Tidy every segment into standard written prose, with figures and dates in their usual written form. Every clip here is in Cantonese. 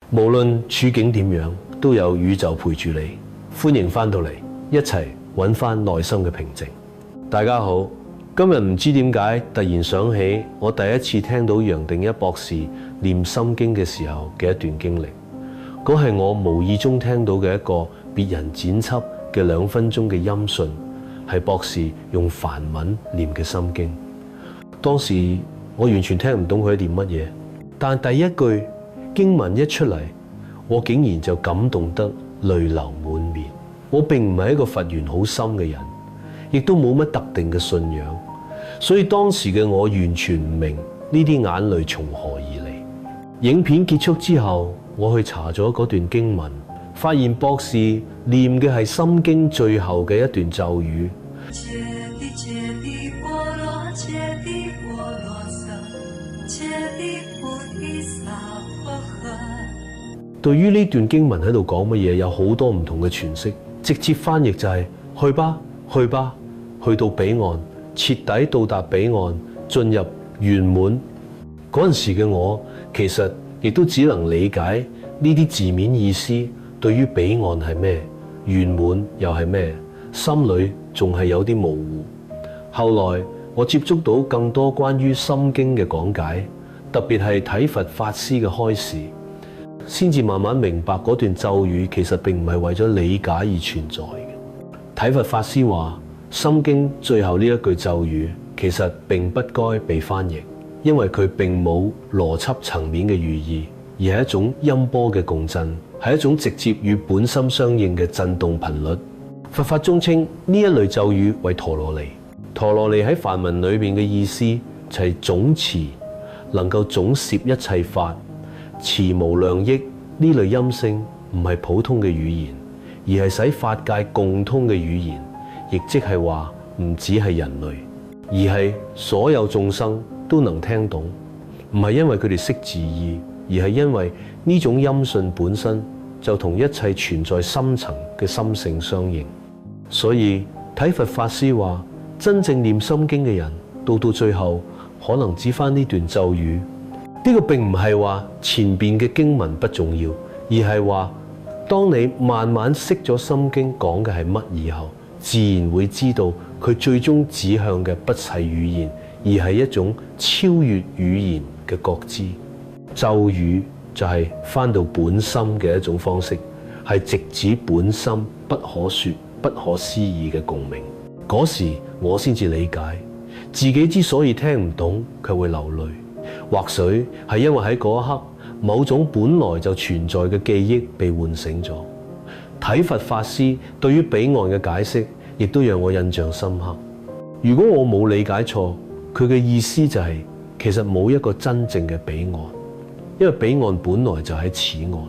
無論處境點樣，都有宇宙陪住你。歡迎翻到嚟，一齊揾翻內心嘅平靜。大家好，今日唔知點解突然想起我第一次聽到楊定一博士念心經嘅時候嘅一段經歷。嗰係我無意中聽到嘅一個別人剪輯嘅2分鐘嘅音訊，係博士用梵文念嘅心經。當時我完全聽唔懂佢念乜嘢，但第一句經文一出嚟，我竟然就感動得淚流滿面。我並唔係一個佛緣好深嘅人，亦都冇乜特定嘅信仰，所以當時嘅我完全唔明呢啲眼淚從何而嚟。影片結束之後，我去查咗嗰段經文，發現博士念嘅係心經最後嘅一段咒語。對於呢段經文喺度講乜嘢，有好多唔同嘅詮釋。直接翻譯就係去吧，去吧，去到彼岸，徹底到達彼岸，進入圓滿。嗰陣時嘅我，其實亦都只能理解呢啲字面意思。對於彼岸係咩，圓滿又係咩，心裏仲係有啲模糊。後來我接觸到更多關於心經嘅講解，特別係體佛法師嘅開示，先至慢慢明白嗰段咒語其實並唔係為咗理解而存在嘅。體佛法師話，心經最後呢一句咒語其實並不該被翻譯，因為佢並冇邏輯層面嘅寓意，而係一種音波嘅共振，係一種直接與本心相應嘅震動頻率。佛法中稱呢一類咒語為陀羅尼。陀羅尼喺梵文裏面嘅意思就係總持，能夠總攝一切法，持無量益。呢類音聲唔係普通嘅語言，而係使法界共通嘅語言，亦即係話唔只係人類，而係所有眾生都能聽懂。唔係因為佢哋識字義，而係因為呢種音訊本身就同一切存在深層嘅心性相應。所以體佛法師話，真正念心經嘅人，到最後可能只返呢段咒語。呢個並唔係話前邊嘅經文不重要，而係話當你慢慢識咗心經講嘅係乜以後，自然會知道佢最終指向嘅不係語言，而係一種超越語言嘅覺知。咒語就係返到本心嘅一種方式，係直指本心不可說、不可思議嘅共鳴。嗰時我先至理解自己之所以聽唔懂，佢會流淚。或許係因為喺嗰一刻，某種本來就存在嘅記憶被喚醒咗。體佛法師對於彼岸嘅解釋，亦都讓我印象深刻。如果我冇理解錯，佢嘅意思就係，其實冇一個真正嘅彼岸，因為彼岸本來就喺此岸。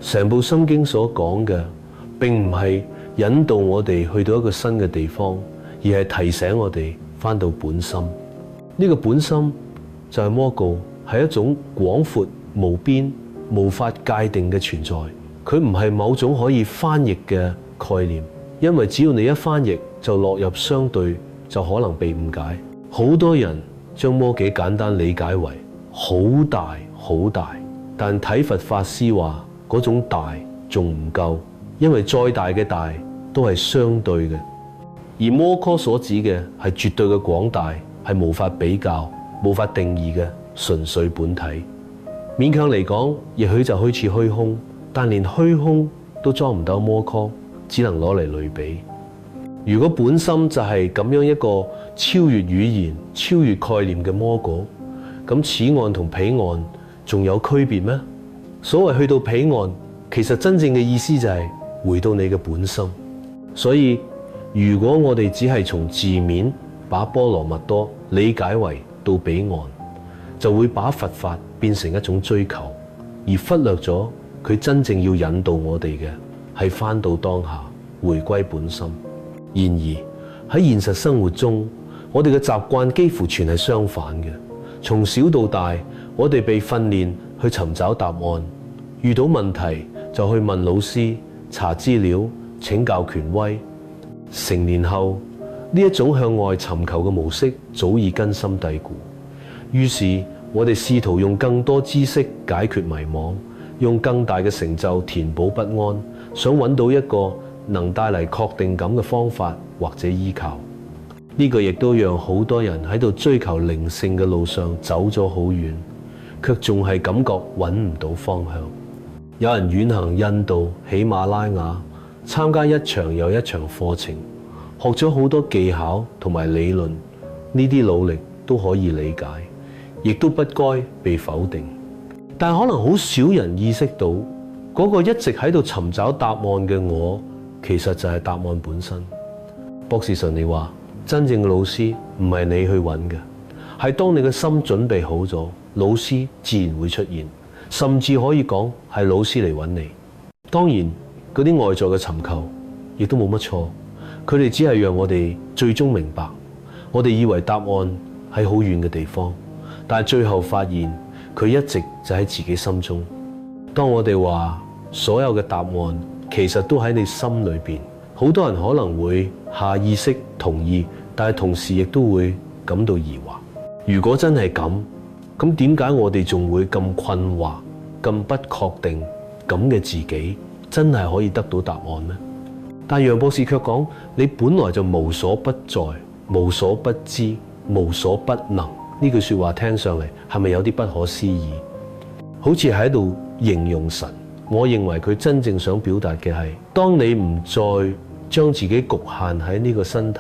成部心經所講嘅，並唔係引導我哋去到一個新嘅地方，而係提醒我哋返到本心。呢個本心就係魔告，係一種廣闊無邊無法界定嘅存在。佢唔係某種可以翻譯嘅概念，因為只要你一翻譯就落入相對，就可能被誤解。好多人將魔記簡單理解為好大好大，但體佛法師話嗰種大仲唔夠，因為再大嘅大都係相對嘅，而摩訶所指嘅係絕對嘅廣大，係無法比較無法定義嘅純粹本體。勉強嚟講，也許就好似虛空，但連虛空都裝唔到摩訶，只能攞嚟類比。如果本心就係咁樣一個超越語言、超越概念嘅魔果，咁此岸同彼岸仲有區別咩？所謂去到彼岸，其實真正嘅意思就係回到你嘅本心。所以如果我哋只係從字面把波羅蜜多理解為到彼岸，就會把佛法變成一種追求，而忽略咗佢真正要引導我哋嘅係返到當下，回歸本心。然而喺現實生活中，我哋嘅習慣幾乎全係相反嘅。從小到大，我哋被訓練去尋找答案，遇到問題就去問老師、查資料、請教權威。成年後，呢一種向外尋求嘅模式早已根深蒂固。於是我哋試圖用更多知識解決迷惘，用更大嘅成就填補不安，想揾到一個能帶嚟確定感嘅方法或者依靠。呢個亦都讓好多人喺度追求靈性嘅路上走咗好遠，卻仲係感覺揾唔到方向。有人遠行印度、喜馬拉雅，參加一場又一場課程，學咗好多技巧同埋理論。呢啲努力都可以理解，亦都不該被否定。但可能好少人意識到，嗰個一直喺度尋找答案嘅我，其實就係答案本身。博士神你話，真正嘅老師唔係你去揾嘅，係當你嘅心準備好咗，老師自然會出現，甚至可以講係老師嚟揾你。當然嗰啲外在嘅尋求亦都冇乜錯，佢哋只係讓我哋最終明白，我哋以為答案喺好遠嘅地方，但係最後發現佢一直就喺自己心中。當我哋話所有嘅答案其實都喺你心裏邊，好多人可能會下意識同意，但係同時亦都會感到疑惑。如果真係咁點解我哋仲會咁困惑、咁不確定咁嘅自己真係可以得到答案咩？但楊博士卻講，你本來就無所不在、無所不知、無所不能。呢句說話聽上嚟係咪有啲不可思議？好似喺度形容神。我認為佢真正想表達嘅係，當你唔再將自己局限喺呢個身體、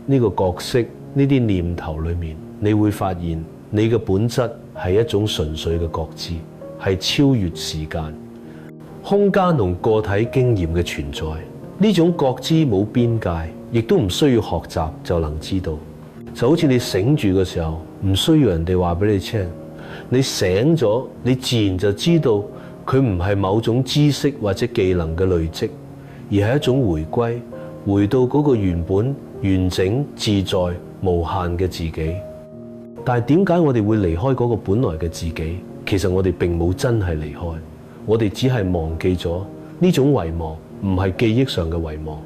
呢個角色、呢啲念頭裏面，你會發現你嘅本質係一種純粹嘅覺知，係超越時間、空間同個體經驗嘅存在。呢種覺知冇邊界，亦都唔需要學習就能知道。就好似你醒住嘅時候，唔需要人哋話俾你聽，你醒咗，你自然就知道。佢唔係某種知識或者技能嘅累積，而係一種回歸，回到嗰個原本完整、自在、無限嘅自己。但係點解我哋會離開嗰個本來嘅自己？其實我哋並冇真係離開，我哋只係忘記咗呢種遺忘，唔係記憶上嘅遺忘，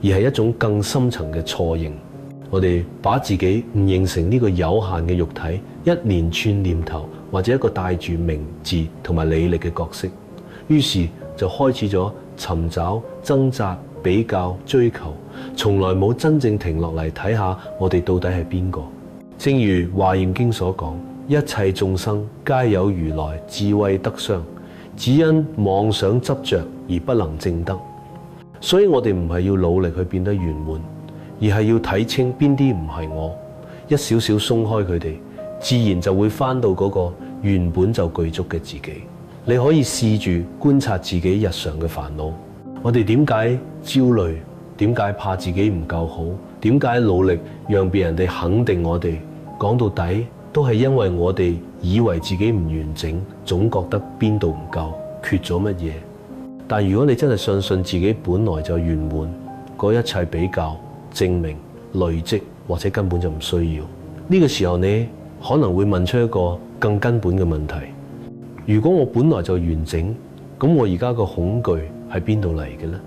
而係一種更深層嘅錯認。我哋把自己誤認成呢個有限嘅肉體，一連串念頭，或者一個帶住名字同埋履歷嘅角色，於是就開始咗尋找、掙扎、比較、追求，從來冇真正停落嚟睇下我哋到底係邊個。正如《華嚴經》所講，一切眾生皆有如來智慧德相，只因妄想執着而不能證得。所以我哋唔係要努力去變得圓滿，而係要睇清邊啲唔係我，一少少鬆開佢哋，自然就會返到嗰個原本就具足嘅自己。你可以試住觀察自己日常嘅煩惱。我哋點解焦慮？點解怕自己唔夠好？點解努力讓別人哋肯定我哋？講到底，都係因為我哋以為自己唔完整，總覺得邊度唔夠，缺咗乜嘢。但如果你真係相信自己本來就圓滿，嗰一切比較、證明、累積或者根本就唔需要。呢個時候你可能會問出一個更根本嘅問題：如果我本來就完整，咁我而家個恐懼係邊度嚟嘅呢？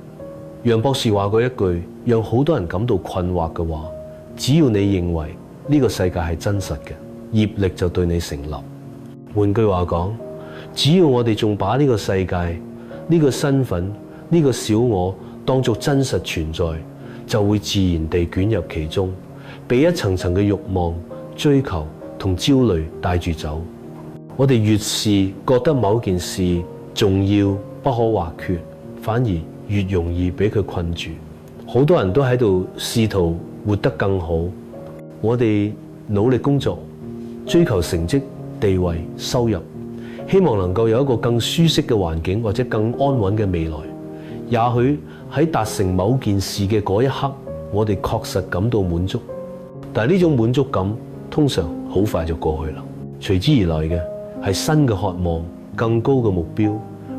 楊博士話過一句讓好多人感到困惑嘅話：只要你認為呢個世界係真實嘅，業力就對你成立。換句話講，只要我哋仲把呢個世界、呢個身份、呢個小我當作真實存在，就會自然地捲入其中，被一層層嘅慾望、追求同焦慮帶住走。我哋越是覺得某件事重要不可或缺，反而越容易俾佢困住。好多人都喺度試圖活得更好，我哋努力工作，追求成績、地位、收入，希望能夠有一個更舒適嘅環境或者更安穩嘅未來。也許喺達成某件事嘅嗰一刻，我哋確實感到滿足，但係呢種滿足感通常好快就過去啦。隨之而來嘅係新嘅渴望、更高嘅目標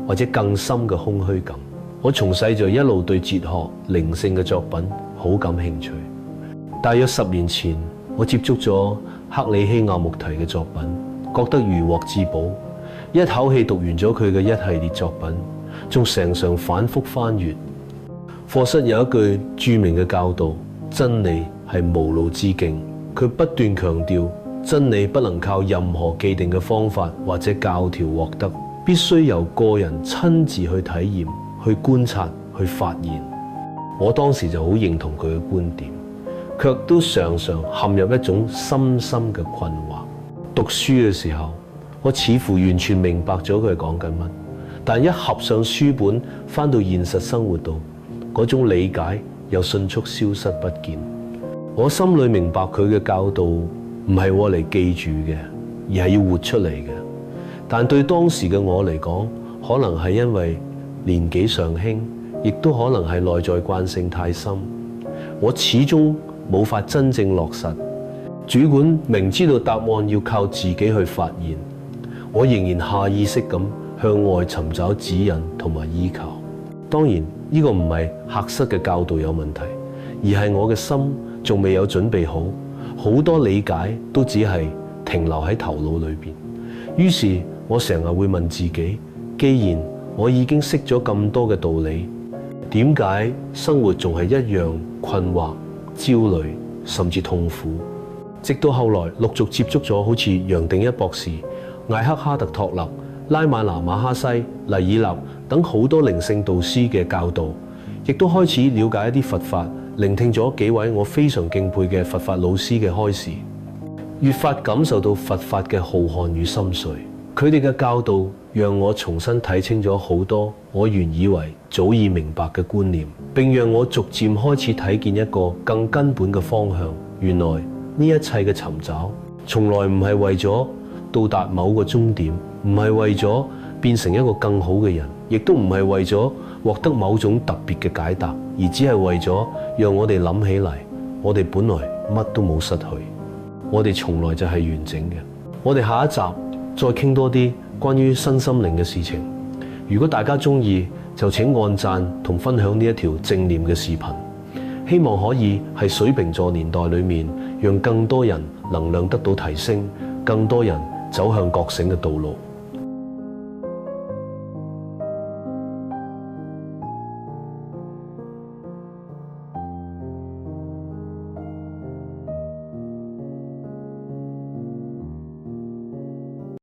或者更深嘅空虛感。我從細就一路對哲學、靈性嘅作品好感興趣。大約10年前，我接觸咗克里希亞穆提嘅作品，覺得如獲至寶，一口氣讀完咗佢嘅一系列作品，仲常常反覆翻閱。課室有一句著名嘅教導：真理係無路之徑。佢不斷強調真理不能靠任何既定嘅方法或者教條獲得，必須由個人親自去體驗、去觀察、去發現。我當時就好認同佢嘅觀點，卻都常常陷入一種深深嘅困惑。讀書嘅時候，我似乎完全明白咗佢講緊乜，但一合上書本，返到現實生活度，嗰種理解又迅速消失不見。我心裏明白佢嘅教導唔係我嚟記住嘅，而係要活出嚟嘅。但對當時嘅我嚟講，可能係因為年紀尚輕，亦都可能係內在慣性太深，我始終冇法真正落實。主管明知道答案要靠自己去發現，我仍然下意識咁向外尋找指引同埋依靠。當然呢個唔係客室嘅教導有問題，而係我嘅心仲未有準備好，好多理解都只係停留喺頭腦裏邊。於是我成日會問自己，既然我已經識咗咁多嘅道理，點解生活仲係一樣困惑、焦慮甚至痛苦？直到後來陸續接觸咗好似楊定一博士、艾克哈特托勒、拉瑪那馬哈西、黎爾納等好多靈性導師嘅教導，亦都開始了解一啲佛法，聆聽咗幾位我非常敬佩嘅佛法老師嘅開示，越發感受到佛法嘅浩瀚與深邃。佢哋嘅教導讓我重新睇清咗好多我原以為早已明白嘅觀念，並讓我逐漸開始睇見一個更根本嘅方向。原來呢一切嘅尋找，從來唔係為咗到達某個終點，唔係為咗變成一個更好嘅人，亦都唔係為咗獲得某種特別嘅解答，而只係為咗讓我哋諗起嚟，我哋本來乜都冇失去，我哋從來就係完整嘅。我哋下一集再傾多啲關於身心靈嘅事情。如果大家鍾意，就請按讚同分享呢一條正念嘅視頻，希望可以喺水瓶座年代裏面，讓更多人能量得到提升，更多人走向覺醒嘅道路。